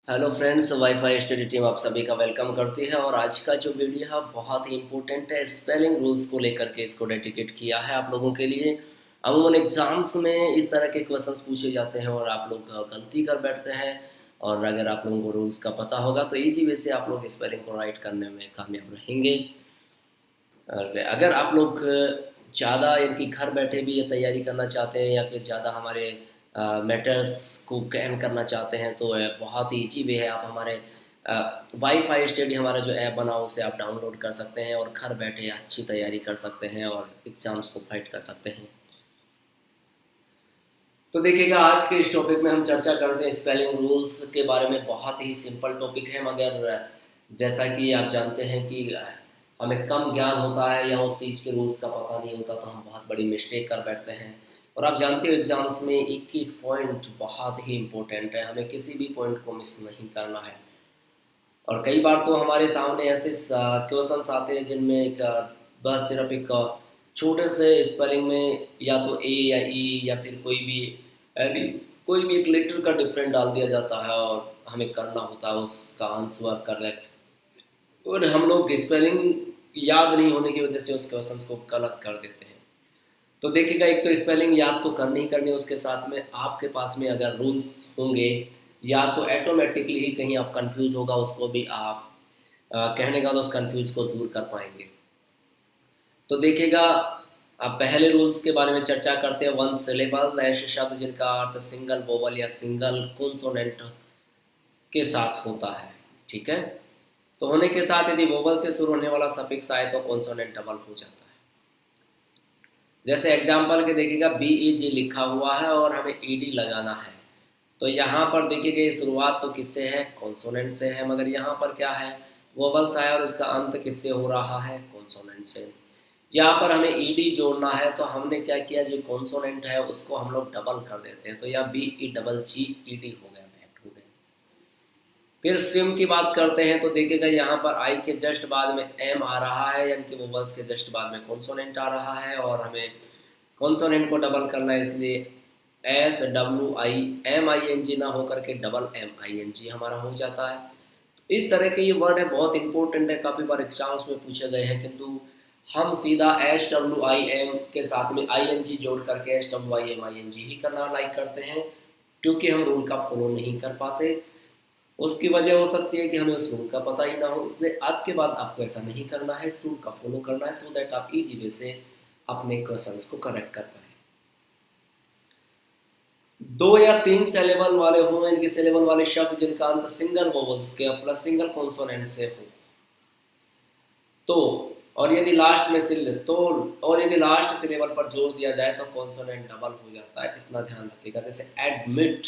Hello friends, wifi study team आप सभी का वेलकम करती है। और आज का जो वीडियो है बहुत ही इंपॉर्टेंट है। स्पेलिंग रूल्स को लेकर के इसको डेडिकेट किया है आप लोगों के लिए। अमूमन एग्जाम्स में इस तरह के क्वेश्चंस पूछे जाते हैं और आप लोग गलती कर बैठते हैं। और अगर आप लोगों को रूल्स का पता होगा तो इजी वे से आप लोग स्पेलिंग को राइट करने में कामयाब रहेंगे। और अगर आप लोग ज़्यादा इनकी घर बैठे भी ये तैयारी करना चाहते हैं या फिर ज़्यादा हमारे मैटर्स को कैन करना चाहते हैं तो बहुत ही ईजी वे है। आप हमारे वाईफाई स्टडी हमारा जो ऐप बना उसे आप डाउनलोड कर सकते हैं और घर बैठे अच्छी तैयारी कर सकते हैं और एग्ज़ाम्स को फाइट कर सकते हैं। तो देखिएगा, आज के इस टॉपिक में हम चर्चा करते हैं स्पेलिंग रूल्स के बारे में। बहुत ही सिंपल टॉपिक है, मगर जैसा कि आप जानते हैं कि हमें कम ज्ञान होता है या उस चीज़ के रूल्स का पता नहीं होता तो हम बहुत बड़ी मिस्टेक कर बैठते हैं। और आप जानते हो एग्जाम्स में एक एक पॉइंट बहुत ही इम्पोर्टेंट है, हमें किसी भी पॉइंट को मिस नहीं करना है। और कई बार तो हमारे सामने ऐसे क्वेश्चंस आते हैं जिनमें बस सिर्फ एक छोटे से स्पेलिंग में या तो ए या ई या फिर कोई भी एक लेटर का डिफरेंट डाल दिया जाता है और हमें करना होता है उसका आंसर करेक्ट। और हम लोग स्पेलिंग याद नहीं होने की वजह से उस क्वेश्चंस को गलत कर देते हैं। तो देखिएगा, एक तो स्पेलिंग याद तो करनी ही करनी है, उसके साथ में आपके पास में अगर रूल्स होंगे या तो ऑटोमेटिकली ही कहीं आप कंफ्यूज होगा उसको भी आप कहने का तो उस कंफ्यूज को दूर कर पाएंगे। तो देखिएगा, आप पहले रूल्स के बारे में चर्चा करते हैं। वन सिलेबल, ऐसे शब्द जिनका अर्थ सिंगल वोवल या सिंगल कॉन्सोनेंट के साथ होता है। ठीक है, तो होने के साथ यदि वोवल से शुरू होने वाला सफिक्स आए तो कॉन्सोनेंट डबल हो जाता है। जैसे एग्जाम्पल के देखिएगा, बी ई जी लिखा हुआ है और हमें ई डी लगाना है। तो यहाँ पर देखिएगा ये शुरुआत तो किससे है, कॉन्सोनेंट से है, मगर यहाँ पर क्या है, वोवल्स आया और इसका अंत किससे हो रहा है, कॉन्सोनेंट से। यहाँ पर हमें ई डी जोड़ना है तो हमने क्या किया, जो कॉन्सोनेंट है उसको हम लोग डबल कर देते हैं। तो यहाँ B E double G E D हो गया, हो गया। फिर स्विम की बात करते हैं तो देखिएगा यहाँ पर आई के जस्ट बाद में एम आ रहा है, यानी कि वोवल्स के जस्ट बाद में कॉन्सोनेंट आ रहा है और हमें कॉन्सोनेंट को डबल करना है, इसलिए S W I M I N G ना होकर के double M I N G हमारा हो जाता है। तो इस तरह के ये वर्ड है, बहुत इंपॉर्टेंट है, काफ़ी बार एग्जाम्स में पूछे गए हैं, किंतु हम सीधा एच डब्ल्यू आई एम के साथ में आई एन जी जोड़ करके H W I N G ही करना लाइक करते हैं, क्योंकि हम रूल का फॉलो नहीं कर पाते। उसकी वजह हो सकती है कि हमें उस रूल का पता ही ना हो, इसलिए आज के बाद आपको ऐसा नहीं करना है, इस रूल का फॉलो करना है, सो दैट आप इजी वे से अपने क्वेश्चंस को करेक्ट कर पाए। दो या तीन सिलेबल वाले हों, इनके सिलेबल वाले शब्द जिनका अंत सिंगल वोवल्स के प्लस सिंगल कॉन्सोनेंट से हो तो, और यदि लास्ट में तो और यदि लास्ट सिलेबल पर जोर दिया जाए तो कॉन्सोनेंट डबल हो जाता है, इतना ध्यान रखिएगा। जैसे एडमिट,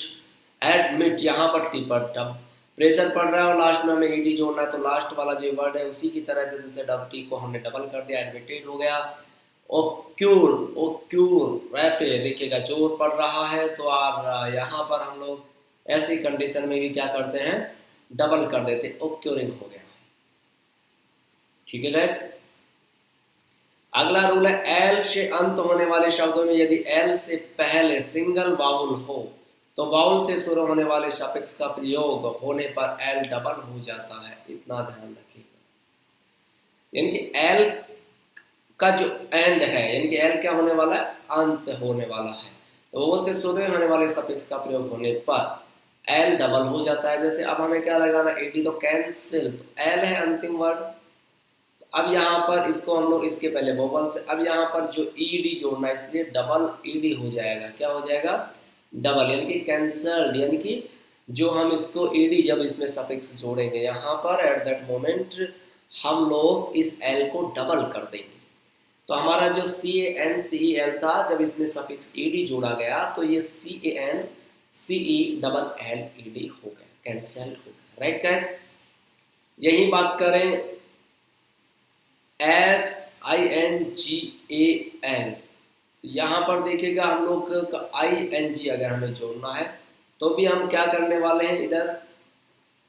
एडमिट यहाँ पर टी पर डब प्रेशर पड़ रहा है और लास्ट में हमें ईडी जोड़ना है, तो लास्ट वाला जो वर्ड है उसी की तरह से जैसे डब टी को हमने डबल कर दिया, एडमिटेड हो गया। ओक्यूर, ओक्यूर रैपे देखिएगा जोर पड़ रहा है तो आप यहाँ पर हम लोग ऐसी कंडीशन में भी क्या करते हैं, डबल कर देते, ओक्यूरिंग हो गया। ठीक है गाइस, अगला रूल है एल से अंत होने वाले शब्दों में यदि एल से पहले सिंगल वाउल हो तो वाउल से शुरू होने वाले सफिक्स का प्रयोग होने पर एल डबल हो जाता है, इतना ध्यान रखिएगा। यानी कि एल का जो एंड है, यानी कि एल क्या होने वाला है, अंत होने वाला है, तो वाउल से शुरू होने वाले सफिक्स का प्रयोग होने पर एल डबल हो जाता है। जैसे अब हमें क्या लगाना, एडी तो कैंसिल, तो एल है अंतिम वर्ड। अब यहाँ पर इसको हम लोग इसके पहले वोवल से, अब यहाँ पर जो ईडी जोड़ना है इसलिए डबल ईडी हो जाएगा, क्या हो जाएगा, डबल, यानी कि कैंसल्ड। यानी कि जो हम इसको ईडी जब इसमें सफिक्स जोड़ेंगे यहाँ पर एट दैट मोमेंट हम लोग इस एल को डबल कर देंगे। तो हमारा जो सी A N C E L था, जब इसमें सफिक्स ईडी जोड़ा गया तो ये C A N C E double L E D हो गया, कैंसल हो गया। राइट गाइस, यही बात करें S I N G A L, यहाँ पर देखिएगा हम लोग आई एन जी अगर हमें जोड़ना है तो भी हम क्या करने वाले हैं, इधर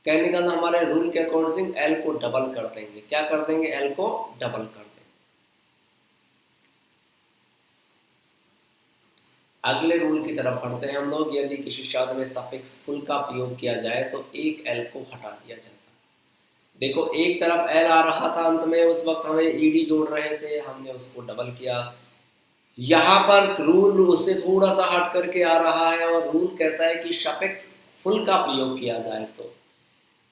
कहने का हमारे रूल के अकॉर्डिंग एल को डबल कर देंगे, क्या कर देंगे, एल को डबल कर देंगे। अगले रूल की तरफ बढ़ते हैं हम लोग। यदि किसी शब्द में सफिक्स फुल का प्रयोग किया जाए तो एक एल को हटा दिया जाता है। देखो एक तरफ एल आ रहा था अंत में, उस वक्त हमें ईडी जोड़ रहे थे, हमने उसको डबल किया। यहाँ पर रूल उससे थोड़ा सा हट करके आ रहा है और रूल कहता है कि सफिक्स फुल का प्रयोग किया जाए तो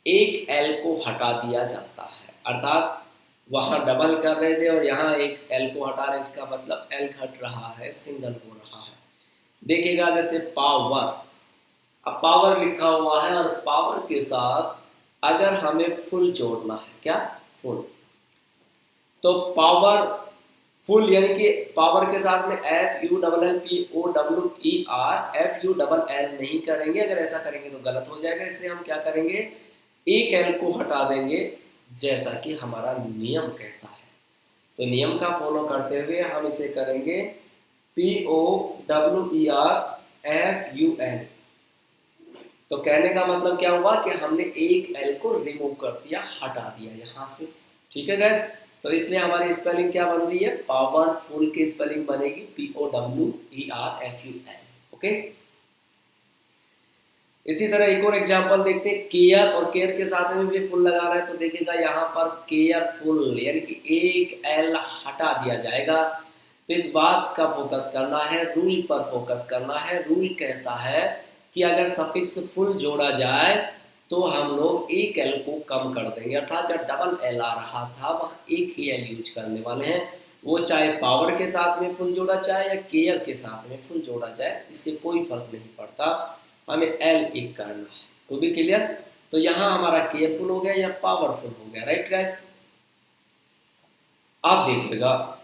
एक एल को हटा दिया जाता है। अर्थात वहां डबल कर रहे थे और यहाँ एक एल को हटा रहे, इसका मतलब एल घट रहा है, सिंगल हो रहा है। देखिएगा जैसे पावर, अब पावर लिखा हुआ है और पावर के साथ अगर हमें फुल जोड़ना है, क्या फुल, तो पावर फुल यानी कि पावर के साथ में F U double L P O W E R, F U double L नहीं करेंगे। अगर ऐसा करेंगे तो गलत हो जाएगा, इसलिए हम क्या करेंगे, एक एल को हटा देंगे जैसा कि हमारा नियम कहता है। तो नियम का फॉलो करते हुए हम इसे करेंगे P O W E R F U L. तो कहने का मतलब क्या हुआ कि हमने एक एल को रिमूव कर दिया, हटा दिया यहां से। ठीक है गैस, तो इसलिए हमारी स्पेलिंग क्या बन रही है, पावरफुल की स्पेलिंग बनेगी P O W E R F U L. Okay, इसी तरह एक और एग्जांपल देखते हैं। केयर और केयर के साथ में भी फुल लगा रहा है, तो देखिएगा यहाँ पर केयरफुल यानी कि एक एल हटा दिया जाएगा। तो इस बात का फोकस करना है, रूल पर फोकस करना है। रूल कहता है कि अगर सफिक्स फुल जोड़ा जाए तो हम लोग एक एल को कम कर देंगे। अर्थात जब डबल एल आ रहा था वहाँ एक ही एल यूज करने वाले हैं, वो चाहे पावर के साथ में फुल जोड़ा जाए या केयर के साथ में फुल जोड़ा जाए, इससे कोई फर्क नहीं पड़ता, हमें एल एक करना है। तो भी क्लियर, तो यहाँ हमारा केयरफुल हो गया या पावरफुल हो गया, राइट गाइज। अब देखिएगा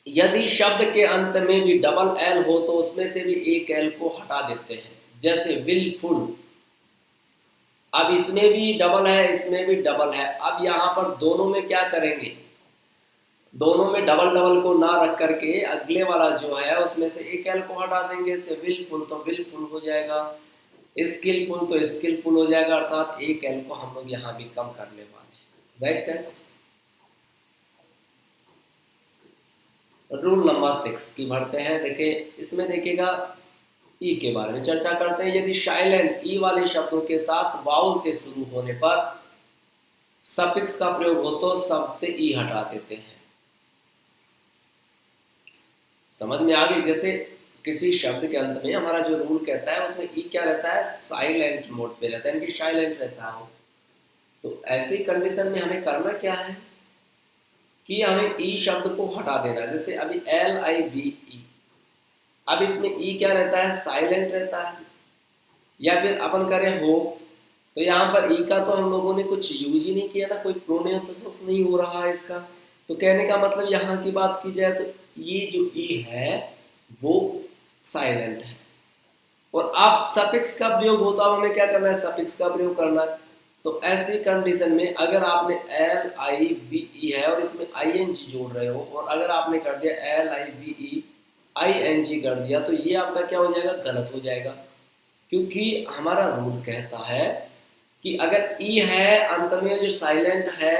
यदि शब्द के अंत में भी डबल एल हो तो उसमें से भी एक एल को हटा देते हैं, जैसे विलफुल। अब इसमें भी डबल है, इसमें भी डबल है। अब यहाँ पर दोनों में क्या करेंगे, दोनों में डबल डबल को ना रख करके अगले वाला जो है उसमें से एक एल को हटा देंगे। जैसे विलफुल तो विलफुल हो जाएगा, स्किलफुल तो स्किलफुल हो जाएगा। अर्थात एक एल को हम लोग यहाँ भी कम करने वाले हैं, राइट गाइस। रूल नंबर 6 की बढ़ते हैं। देखिए इसमें देखिएगा ई के बारे में चर्चा करते हैं। यदि साइलेंट ई वाले शब्दों के साथ वाउल से शुरू होने पर सफिक्स का प्रयोग हो तो शब्द से ई हटा देते हैं। समझ में आ गई। जैसे किसी शब्द के अंत में हमारा जो रूल कहता है उसमें ई क्या रहता है, साइलेंट मोड पे रहता है, यानी कि साइलेंट रहता है। तो ऐसी कंडीशन में हमें करना क्या है कि हमें ई शब्द को हटा देना। जैसे अभी एल आई वी ई, अब इसमें ई क्या रहता है, साइलेंट रहता है। या फिर अपन करें हो, तो यहाँ पर ई का तो हम लोगों ने कुछ यूज ही नहीं किया ना, कोई प्रोनाउंसिएशन नहीं हो रहा है इसका। तो कहने का मतलब यहाँ की बात की जाए तो ये जो ई है वो साइलेंट है। और अब सफिक्स का प्रयोग होता है, हमें क्या करना है, सफिक्स का प्रयोग करना है। तो ऐसी कंडीशन में अगर आपने एल आई वी ई है और इसमें आई एन जी जोड़ रहे हो, और अगर आपने कर दिया L I V E I N G कर दिया, तो ये आपका क्या हो जाएगा, गलत हो जाएगा। क्योंकि हमारा रूल कहता है कि अगर ई है अंत में जो साइलेंट है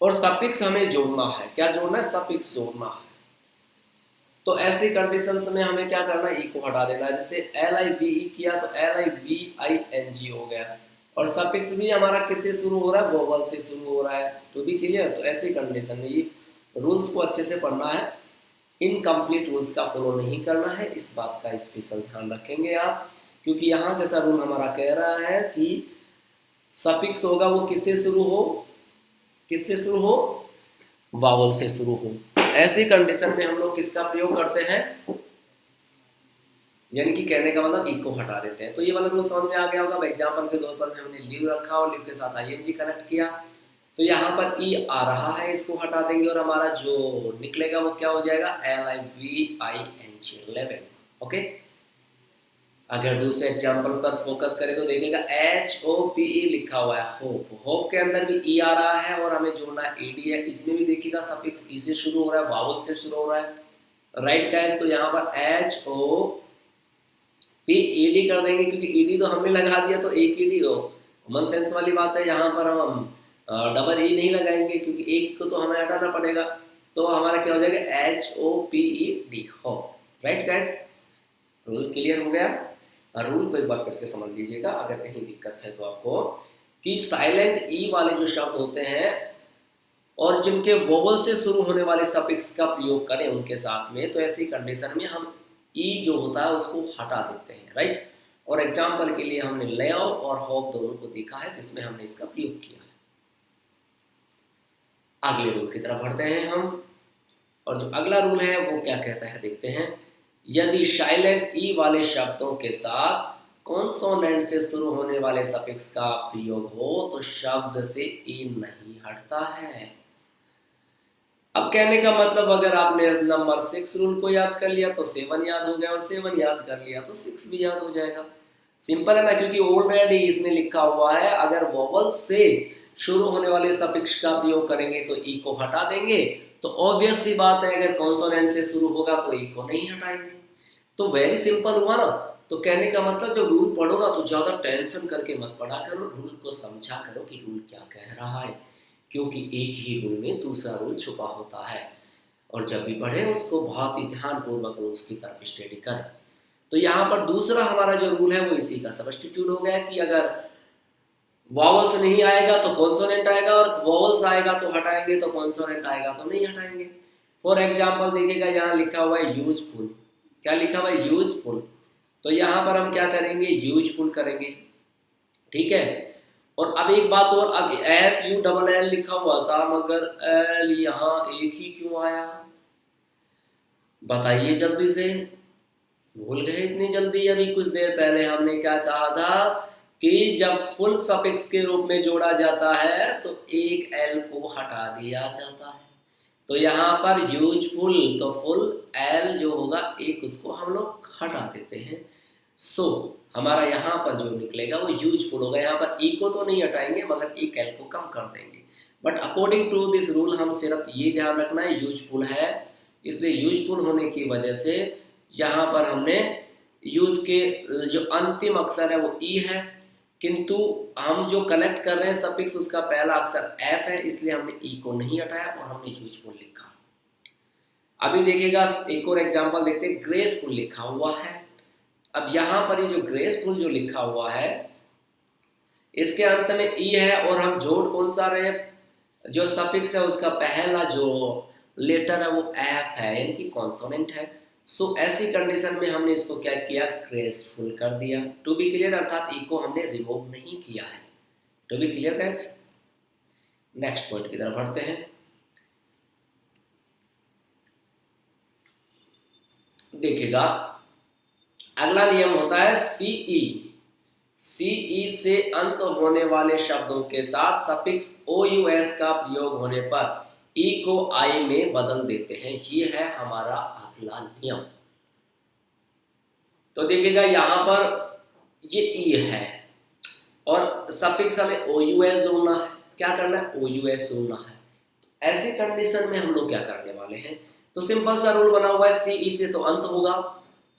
और सफिक्स हमें जोड़ना है, क्या जोड़ना है, सफिक्स जोड़ना है, तो ऐसी कंडीशंस में हमें क्या करना है, ई को हटा देना है। जैसे एल आई वी ई किया तो L I V I N G हो गया, और सफिक्स भी हमारा किससे शुरू हो रहा है, वोवल से शुरू हो रहा है। तो भी क्लियर। तो ऐसी कंडीशन में ये रूल्स को अच्छे से पढ़ना है, इनकम्प्लीट रूल्स का फॉलो नहीं करना है, इस बात का स्पेशल ध्यान रखेंगे आप। क्योंकि यहाँ जैसा रूल हमारा कह रहा है कि सफिक्स होगा वो किससे शुरू हो, किससे शुरू हो, वावल से शुरू हो। ऐसी कंडीशन में हम लोग किसका प्रयोग करते हैं, यानी कि कहने का मतलब ई को हटा देते हैं। तो ये वाला रूल समझ में आ गया होगा। एग्जांपल के तौर पर हमने लीव रखा और लीव के साथ आईएनजी कनेक्ट किया, तो यहाँ पर ई आ रहा है, इसको हटा देंगे और हमारा जो निकलेगा वो क्या हो जाएगा, L I V I N G, 11। Okay, अगर दूसरे एग्जाम्पल पर फोकस करें तो देखिएगा एच ओ पी ई लिखा हुआ है, होप। होप के अंदर भी ई आ रहा है और हमें जोड़ना एडी है। इसमें भी देखिएगा सफिक्स ई से शुरू हो रहा है, वावल से शुरू हो रहा है, राइट गाइस। तो यहाँ पर H O P E D कर देंगे, क्योंकि ई डी तो हमने लगा दिया तो एक ई डी हो, कॉमन सेंस वाली बात है। यहाँ पर हम डबल ई नहीं लगाएंगे क्योंकि एक को तो हमें हटाना पड़ेगा। तो हमारा क्या हो जाएगा HOPED hope. Right guys, rule clear हो गया। रूल को एक बार फिर से समझ लीजिएगा अगर कहीं दिक्कत है तो आपको, कि साइलेंट ई वाले जो शब्द होते हैं और जिनके वोवल से शुरू होने वाले सफिक्स का प्रयोग करें उनके साथ में, तो ऐसी कंडीशन में हम ई जो होता है उसको हटा देते हैं। राइट, और एग्जाम्पल के लिए हमने लेव और होप दोनों को देखा है जिसमें हमने इसका प्रयोग किया है। अगले रूल की तरफ बढ़ते हैं हम, और जो अगला रूल है वो क्या कहता है देखते हैं। यदि साइलेंट ई वाले शब्दों के साथ कॉन्सोनेंट से शुरू होने वाले सफिक्स का प्रयोग हो तो शब्द से ई नहीं हटता है। अब कहने का मतलब, अगर आपने नंबर 6 रूल को याद कर लिया तो 7 याद हो गया, और 7 याद कर लिया तो 6 भी याद हो जाएगा। सिंपल है ना, क्योंकि ऑलरेडी इसमें लिखा हुआ है अगर वोवल से शुरू होने वाले सफिक्स का प्रयोग करेंगे तो ई को हटा देंगे, तो ऑब्वियस सी बात है अगर कॉन्सोनेंट से शुरू होगा तो ई को नहीं हटाएंगे। तो वेरी सिंपल हुआ ना। तो कहने का मतलब जब रूल पढ़ो ना तो ज्यादा टेंशन करके मत पढ़ा करो, रूल को समझा करो कि रूल क्या कह रहा है, क्योंकि एक ही रूल में दूसरा रूल छुपा होता है। और जब भी पढ़े उसको बहुत ही ध्यानपूर्वक रूल्स की तरफ स्टडी करें। तो यहाँ पर दूसरा हमारा जो रूल है वो इसी का सब्स्टिट्यूट हो गया कि अगर वॉवल्स नहीं आएगा तो कॉन्सोनेंट आएगा, और वॉवल्स आएगा तो हटाएंगे, तो कॉन्सोनेंट आएगा तो नहीं हटाएंगे। फॉर एग्जाम्पल देखिएगा, यहाँ लिखा हुआ है यूजफुल। क्या लिखा हुआ है? यूजफुल। तो यहाँ पर हम क्या करेंगे? यूजफुल करेंगे। ठीक है। और अब एक बात और, अब FULL लिखा हुआ था मगर एल यहाँ एक ही क्यों आया? बताइए जल्दी से, भूल गए इतनी जल्दी? अभी कुछ देर पहले हमने क्या कहा था कि जब फुल सफिक्स के रूप में जोड़ा जाता है तो एक एल को हटा दिया जाता है। तो यहाँ पर यूजफुल, तो फुल एल जो होगा एक उसको हम लोग हटा देते हैं। सो हमारा यहाँ पर जो निकलेगा वो यूजफुल होगा। यहाँ पर ई को तो नहीं हटाएंगे मगर एक एल को कम कर देंगे। But according to this rule हम सिर्फ ये ध्यान रखना है यूजफुल है, इसलिए यूजफुल होने की वजह से यहाँ पर हमने यूज के जो अंतिम अक्षर है वो ई है, किंतु हम जो कनेक्ट कर रहे हैं सफिक्स उसका पहला अक्षर एफ है, इसलिए हमने ई को नहीं हटाया और हमने यूजफुल लिखा। अभी देखिएगा एक और एग्जांपल देखते हैं। ग्रेसफुल लिखा हुआ है। अब यहाँ पर ये जो ग्रेसफुल जो लिखा हुआ है इसके अंत में ई है और हम जोड़ कौन सा रहे? जो सफिक्स है उसका पहला जो लेटर है वो एफ है, यानी कॉन्सोनेंट है। सो ऐसी कंडीशन में हमने इसको क्या किया? ग्रेसफुल कर दिया। टू बी क्लियर, अर्थात ई को हमने रिमूव नहीं किया है। To be clear guys? Next point की तरफ बढ़ते हैं। देखिएगा अगला नियम होता है सीई। सीई से अंत होने वाले शब्दों के साथ सफिक्स OUS का प्रयोग होने पर ई को आई में बदल देते हैं। ये है हमारा अगला नियम। तो देखिएगा यहाँ पर ये ई है और सफिक्स हमें OUS जोड़ना है। क्या करना है? OUS जोड़ना है। ऐसी कंडीशन में हम लोग क्या करने वाले हैं? तो सिंपल सा रूल बना हुआ है, सीई से तो अंत होगा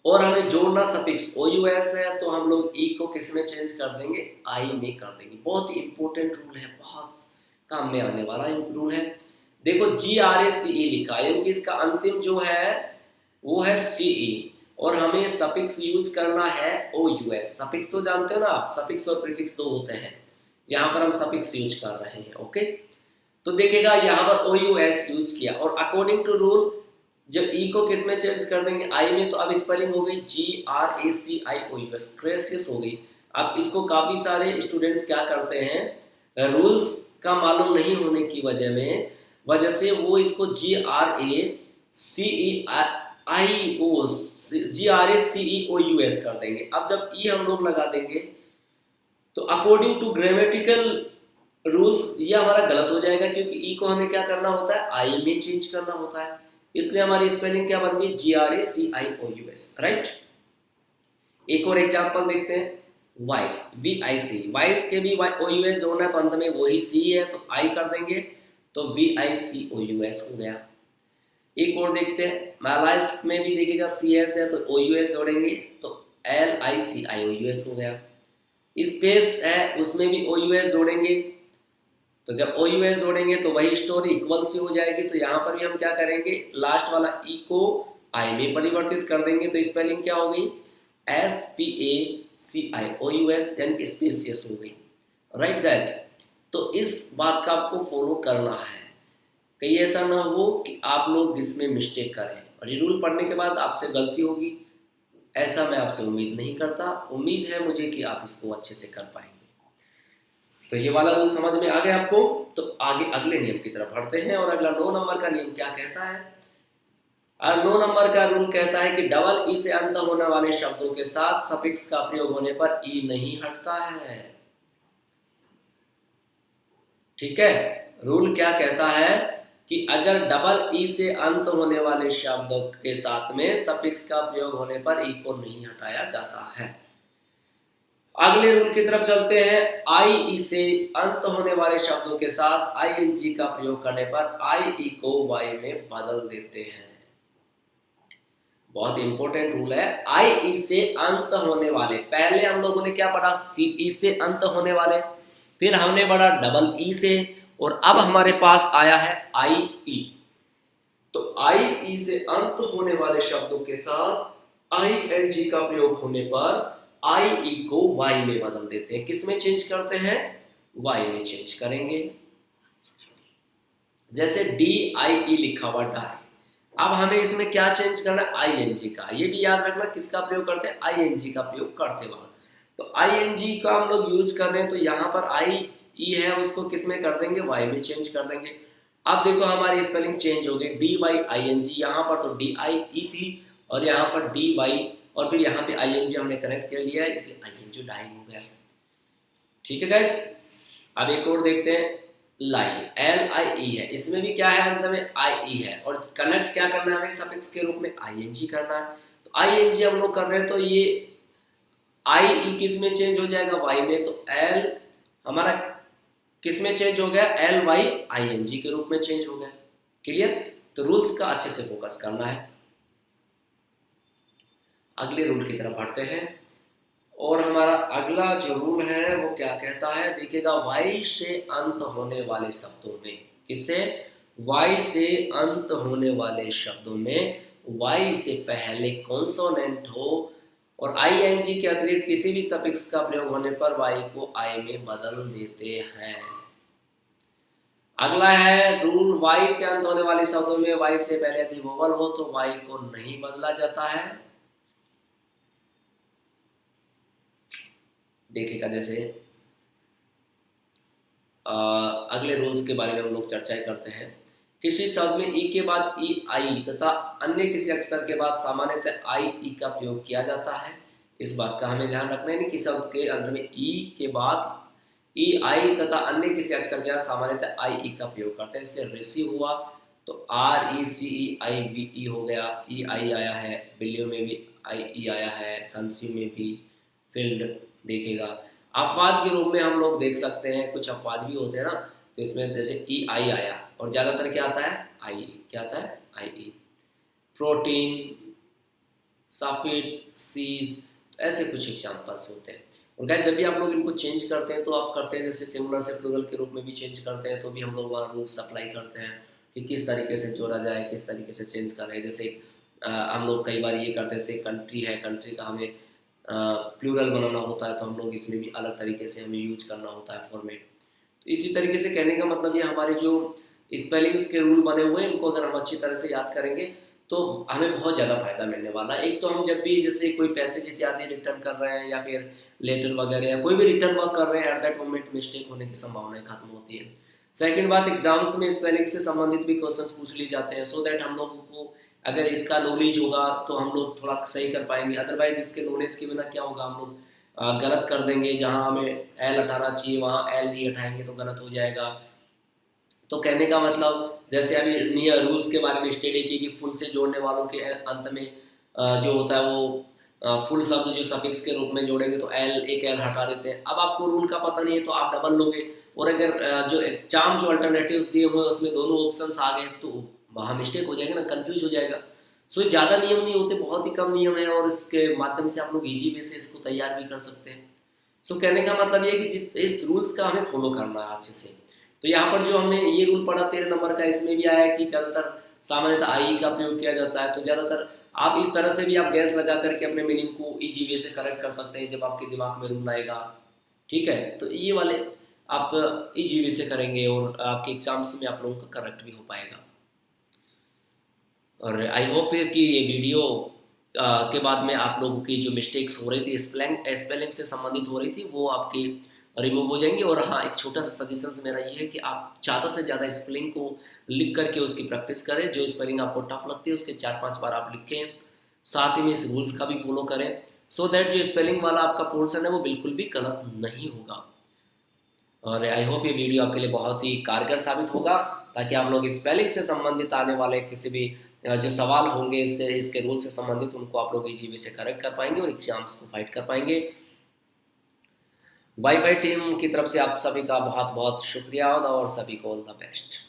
और हमें जोड़ना सफिक्स OUS है, तो हम लोग ई को किस में चेंज कर देंगे? आई में कर देंगे। बहुत ही इंपॉर्टेंट रूल है, बहुत काम में आने वाला रूल है। देखो GRACE लिखा है, यानी कि इसका अंतिम जो है वो है CE और हमें सफिक्स यूज करना है OUS। सफिक्स तो जानते हो ना आप, सफिक्स और प्रीफिक्स दो होते हैं। यहाँ पर हम सफिक्स यूज कर रहे हैं। ओके, तो देखिएगा यहाँ पर OUS यूज किया और अकॉर्डिंग टू रूल जब ई को किस में चेंज कर देंगे? आई में। तो अब स्पेलिंग हो गई GRACIOUS, ग्रेसियस हो गई। अब इसको काफी सारे स्टूडेंट्स क्या करते हैं, रूल्स का मालूम नहीं होने की वजह से वो इसको GRACEOUS कर देंगे। अब जब ई हम लोग लगा देंगे तो अकॉर्डिंग टू ग्रामेटिकल रूल्स ये हमारा गलत हो जाएगा, क्योंकि ई को हमें क्या करना होता है? आई में चेंज करना होता है। इसलिए हमारी स्पेलिंग क्या बन गई? GRACIOUS। राइट। एक और एग्जांपल देखते हैं। वाइस, VIC, वाइस के भी OUS जोड़ना है तो अंत में वही C है तो आई कर देंगे, तो VICOUS हो गया। एक और देखते हैं। मैलाइस में भी देखिएगा CS है तो OUS जोड़ेंगे तो LICIOUS हो गया। स्पेस है उसमें भी OUS जोड़ेंगे तो जब ओ यू एस जोड़ेंगे तो वही स्टोरी इक्वल सी हो जाएगी। तो यहाँ पर भी हम क्या करेंगे, लास्ट वाला ई को आई में परिवर्तित कर देंगे। तो स्पेलिंग क्या हो गई, SPACI, ओ यू एस यानी स्पेसियस हो गई। राइट गाइस, तो इस बात का आपको फॉलो करना है, कहीं ऐसा ना हो कि आप लोग इसमें मिस्टेक करें और ये रूल पढ़ने के बाद आपसे गलती होगी, ऐसा मैं आपसे उम्मीद नहीं करता। उम्मीद है मुझे कि आप इसको अच्छे से कर पाएंगे। तो ये वाला रूल समझ में आ गया आपको। तो आगे अगले नियम की तरफ बढ़ते हैं और अगला 9 नंबर का नियम क्या कहता है। और 9 नंबर का रूल कहता है कि डबल ई से अंत होने वाले शब्दों के साथ सफिक्स का प्रयोग होने पर ई नहीं हटता है। ठीक है, रूल क्या कहता है कि अगर डबल ई से अंत होने वाले शब्द के साथ में सफिक्स का प्रयोग होने पर ई को नहीं हटाया जाता है। अगले रूल की तरफ चलते हैं। आई ई से अंत होने वाले शब्दों के साथ ING का प्रयोग करने पर IE को Y में बदल देते हैं। बहुत इंपॉर्टेंट रूल है। IE से अंत होने वाले, पहले हम लोगों ने क्या पढ़ा, CE से अंत होने वाले, फिर हमने पढ़ा डबल ई से, और अब हमारे पास आया है IE। तो IE से अंत होने वाले शब्दों के साथ ING का प्रयोग होने पर IE को Y में बदल देते हैं। किस में चेंज करते हैं, Y में चेंज करेंगे। जैसे DIE लिखा हुआ डाई, अब हमें इसमें क्या चेंज करना है, ING का। ये भी याद रखना किसका प्रयोग करते हैं, ING का प्रयोग करते वक्त। तो ING का हम लोग यूज कर रहे हैं, तो यहाँ पर IE है उसको किस में कर देंगे, Y में चेंज कर देंगे। अब देखो हमारी स्पेलिंग चेंज हो गई, DYING, यहाँ पर तो DIE थी और यहाँ पर DY, और फिर यहाँ पे ING हमने कनेक्ट कर लिया है, इसलिए ING डाई हो गया। ठीक है गाइस, अब एक और देखते हैं, लाई, LIE है, इसमें भी क्या है, अंत में IE है, और कनेक्ट क्या करना है हमें, सफिक्स के रूप में ING करना है। तो ING हम लोग कर रहे हैं, तो ये IE किस में चेंज हो जाएगा, Y में। तो L हमारा किस में चेंज हो गया, LYING के रूप में चेंज हो गया। क्लियर, तो रूल्स का अच्छे से फोकस करना है। अगले रूल की तरफ बढ़ते हैं और हमारा अगला जो रूल है वो क्या कहता है, देखिएगा, Y से अंत होने वाले शब्दों में, किससे, Y से अंत होने वाले शब्दों में Y से पहले कॉन्सोनेंट हो और ING के अतिरिक्त किसी भी सफिक्स का प्रयोग होने पर Y को I में बदल देते हैं। अगला है रूल, Y से अंत होने वाले शब्दों में Y से पहले यदि वोवल हो तो Y को नहीं बदला जाता है। देखिएगा, जैसे अगले रूल्स के बारे में हम लोग चर्चा करते हैं। किसी शब्द में ई के बाद ई आई तथा अन्य किसी अक्षर के बाद सामान्यतः आई ई का प्रयोग किया जाता है। इस बात का हमें ध्यान रखना है कि शब्द के अंत में ई के बाद ई आई तथा अन्य किसी अक्षर के बाद सामान्यतः आई ई का प्रयोग करते हैं। जैसे ऋषि हुआ तो RECEIVE हो गया, ई आई आया है, बिल्लियों में भी IE आया है, कंसी में भी, फील्ड। देखिएगा, अपवाद के रूप में हम लोग देख सकते हैं, कुछ अपवाद भी होते हैं ना, तो इसमें जैसे EI आया और ज़्यादातर क्या आता है, IE, क्या आता है, IE। प्रोटीन, सफिट, सीज, ऐसे कुछ एग्जाम्पल्स होते हैं। और गाइस, जब भी आप लोग इनको चेंज करते हैं तो आप करते हैं जैसे सिंगुलर से प्लूरल के रूप में भी चेंज करते हैं, तो भी हम लोग वहाँ रूल्स अप्लाई करते हैं कि किस तरीके से जोड़ा जाए, किस तरीके से चेंज करें। जैसे हम लोग कई बार ये करते हैं, जैसे कंट्री है, कंट्री का हमें प्लूरल बनाना होता है, तो हम लोग इसमें भी अलग तरीके से हमें यूज करना होता है फॉर्मेट। तो इसी तरीके से कहने का मतलब ये हमारे जो स्पेलिंग्स के रूल बने हुए हैं, इनको अगर हम अच्छी तरह से याद करेंगे तो हमें बहुत ज़्यादा फायदा मिलने वाला है। एक तो हम जब भी जैसे कोई पैसेज इत्यादि रिटर्न कर रहे हैं या फिर लेटर वगैरह या कोई भी रिटर्न वर्क कर रहे हैं, एट दैट मोमेंट मिस्टेक होने की संभावनाएं खत्म होती है। सेकंड बात, एग्जाम्स में स्पेलिंग से संबंधित भी क्वेश्चंस पूछ लिए जाते हैं, सो दैट हम लोगों को अगर इसका नॉलेज होगा तो हम लोग थोड़ा सही कर पाएंगे। अदरवाइज इसके नॉलेज के बिना क्या होगा, हम लोग गलत कर देंगे, जहाँ हमें एल हटाना चाहिए वहाँ एल नहीं हटाएंगे तो गलत हो जाएगा। तो कहने का मतलब जैसे अभी नियर रूल्स के बारे में स्टडी की कि फुल से जोड़ने वालों के अंत में जो होता है वो फुल शब्द जो सफिक्स के रूप में जोड़ेंगे तो एक एल हटा देते हैं। अब आपको रूल का पता नहीं है तो आप डबल लोगे, और अगर जो एग्जाम जो अल्टरनेटिव्स दिए हुए उसमें दोनों ऑप्शंस आ गए तो वहाँ मिस्टेक हो जाएगा ना, कंफ्यूज हो जाएगा। सो ज़्यादा नियम नहीं होते, बहुत ही कम नियम है और इसके माध्यम से आप लोग ईजी वे से इसको तैयार भी कर सकते हैं। सो कहने का मतलब ये है कि इस रूल्स का हमें फॉलो करना है अच्छे से। तो यहाँ पर जो हमने ये रूल पढ़ा 13 नंबर का, इसमें भी आया कि ज़्यादातर सामान्यतः आई का प्रयोग किया जाता है। तो ज़्यादातर आप इस तरह से भी आप गैस लगा करके अपने मीनिंग को इजी वे से करेक्ट कर सकते हैं जब आपके दिमाग में रूल आएगा। ठीक है, तो ये वाले आप इजी वे से करेंगे और आपके एग्जाम्स में आप लोगों का करेक्ट भी हो पाएगा। और आई होप कि ये वीडियो के बाद में आप लोगों की जो मिस्टेक्स हो रही थी स्पेलिंग से संबंधित हो रही थी वो आपकी रिमूव हो जाएंगी। और हाँ, एक छोटा सा सजेशन मेरा ये है कि आप ज़्यादा से ज़्यादा स्पेलिंग को लिख करके उसकी प्रैक्टिस करें। जो स्पेलिंग आपको टफ लगती है उसके 4-5 बार आप लिखें, साथ ही में इस रूल्स का भी फॉलो करें, सो दैट जो स्पेलिंग वाला आपका पोर्शन है वो बिल्कुल भी गलत नहीं होगा। और आई होप ये वीडियो आपके लिए बहुत ही कारगर साबित होगा, ताकि आप लोग स्पेलिंग से संबंधित आने वाले किसी भी जो सवाल होंगे इससे इसके रूल से संबंधित उनको आप लोग इजी वे से करेक्ट कर पाएंगे और एग्जाम्स को फाइट कर पाएंगे। वाईफाई टीम की तरफ से आप सभी का बहुत बहुत शुक्रिया और सभी को ऑल द बेस्ट।